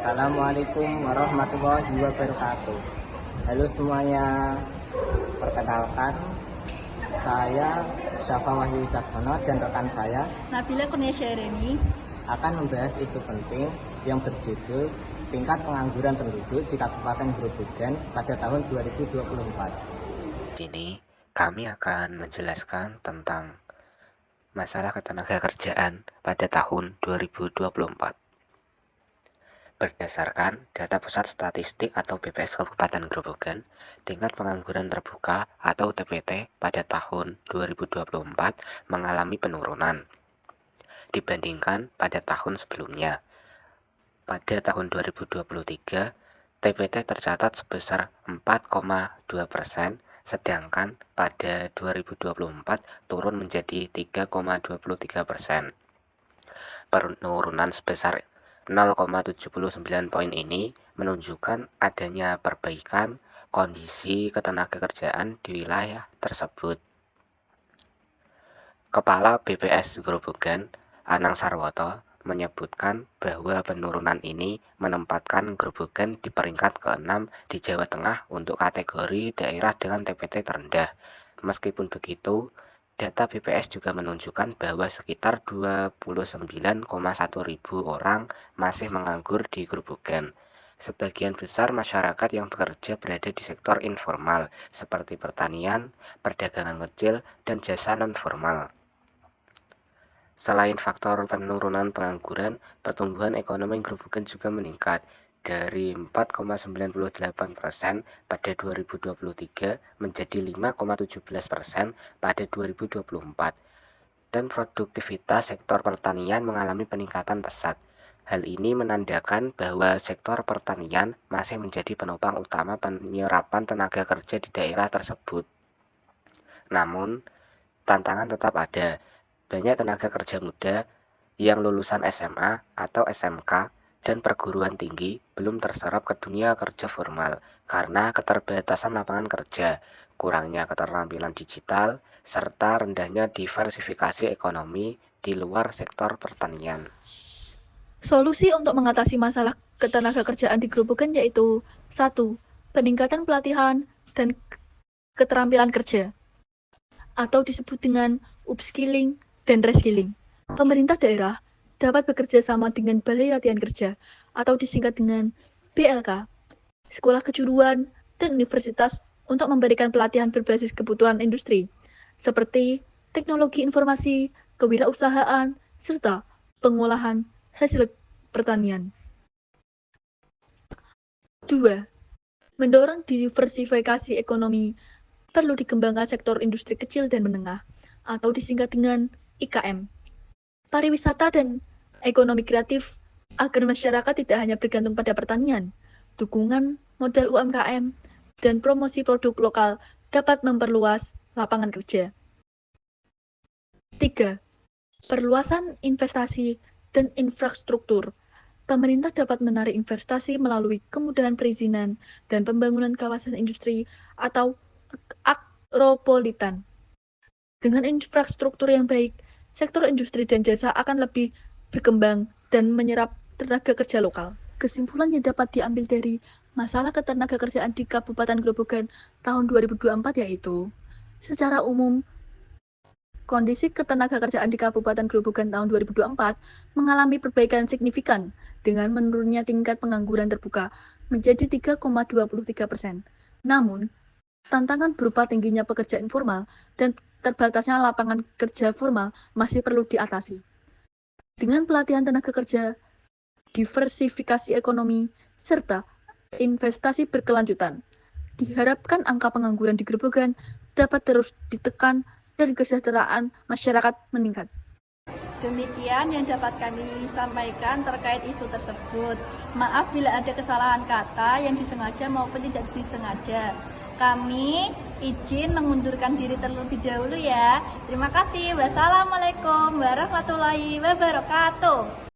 Assalamualaikum warahmatullahi wabarakatuh. Halo semuanya, perkenalkan saya Syafa Wahyu Wicaksono dan rekan saya Nabila Kurniasya Reni akan membahas isu penting yang berjudul tingkat pengangguran penduduk di Kabupaten Grobogan pada tahun 2024. Kini kami akan menjelaskan tentang masalah ketenagakerjaan pada tahun 2024. Berdasarkan data Pusat Statistik atau BPS Kabupaten Grobogan, tingkat pengangguran terbuka atau TPT pada tahun 2024 mengalami penurunan dibandingkan pada tahun sebelumnya. Pada tahun 2023, TPT tercatat sebesar 4,2%, sedangkan pada 2024 turun menjadi 3,23%. Penurunan sebesar 0,79 poin ini menunjukkan adanya perbaikan kondisi ketenagakerjaan di wilayah tersebut. Kepala BPS Grobogan, Anang Sarwoto, menyebutkan bahwa penurunan ini menempatkan Grobogan di peringkat ke-6 di Jawa Tengah untuk kategori daerah dengan TPT terendah. Meskipun begitu, data BPS juga menunjukkan bahwa sekitar 29,1 ribu orang masih menganggur di Grobogan. Sebagian besar masyarakat yang bekerja berada di sektor informal seperti pertanian, perdagangan kecil, dan jasa non-formal. Selain faktor penurunan pengangguran, pertumbuhan ekonomi Grobogan juga meningkat dari 4,98% pada 2023 menjadi 5,17% pada 2024, dan produktivitas sektor pertanian mengalami peningkatan pesat. Hal ini menandakan bahwa sektor pertanian masih menjadi penopang utama penyerapan tenaga kerja di daerah tersebut. Namun, tantangan tetap ada. Banyak tenaga kerja muda yang lulusan SMA atau SMK dan perguruan tinggi belum terserap ke dunia kerja formal karena keterbatasan lapangan kerja, kurangnya keterampilan digital, serta rendahnya diversifikasi ekonomi di luar sektor pertanian. Solusi untuk mengatasi masalah ketenagakerjaan di Grobogan yaitu 1. Peningkatan pelatihan dan keterampilan kerja atau disebut dengan upskilling dan reskilling. Pemerintah daerah dapat bekerja sama dengan Balai Latihan Kerja atau disingkat dengan BLK, sekolah kejuruan, dan universitas untuk memberikan pelatihan berbasis kebutuhan industri, seperti teknologi informasi, kewirausahaan, serta pengolahan hasil pertanian. 2. Mendorong diversifikasi ekonomi, perlu dikembangkan sektor industri kecil dan menengah, atau disingkat dengan IKM, pariwisata dan ekonomi kreatif agar masyarakat tidak hanya bergantung pada pertanian. Dukungan modal UMKM dan promosi produk lokal dapat memperluas lapangan kerja. 3. Perluasan investasi dan infrastruktur. Pemerintah dapat menarik investasi melalui kemudahan perizinan dan pembangunan kawasan industri atau agropolitan. Dengan infrastruktur yang baik, sektor industri dan jasa akan lebih berkembang dan menyerap tenaga kerja lokal. Kesimpulan yang dapat diambil dari masalah ketenagakerjaan di Kabupaten Grobogan tahun 2024 yaitu, secara umum, kondisi ketenagakerjaan di Kabupaten Grobogan tahun 2024 mengalami perbaikan signifikan dengan menurunnya tingkat pengangguran terbuka menjadi 3,23%. Namun, tantangan berupa tingginya pekerja informal dan terbatasnya lapangan kerja formal masih perlu diatasi. Dengan pelatihan tenaga kerja, diversifikasi ekonomi, serta investasi berkelanjutan, diharapkan angka pengangguran di Grobogan dapat terus ditekan dan kesejahteraan masyarakat meningkat. Demikian yang dapat kami sampaikan terkait isu tersebut. Maaf bila ada kesalahan kata yang disengaja maupun tidak disengaja. Kami izin mengundurkan diri terlebih dahulu ya. Terima kasih. Wassalamualaikum warahmatullahi wabarakatuh.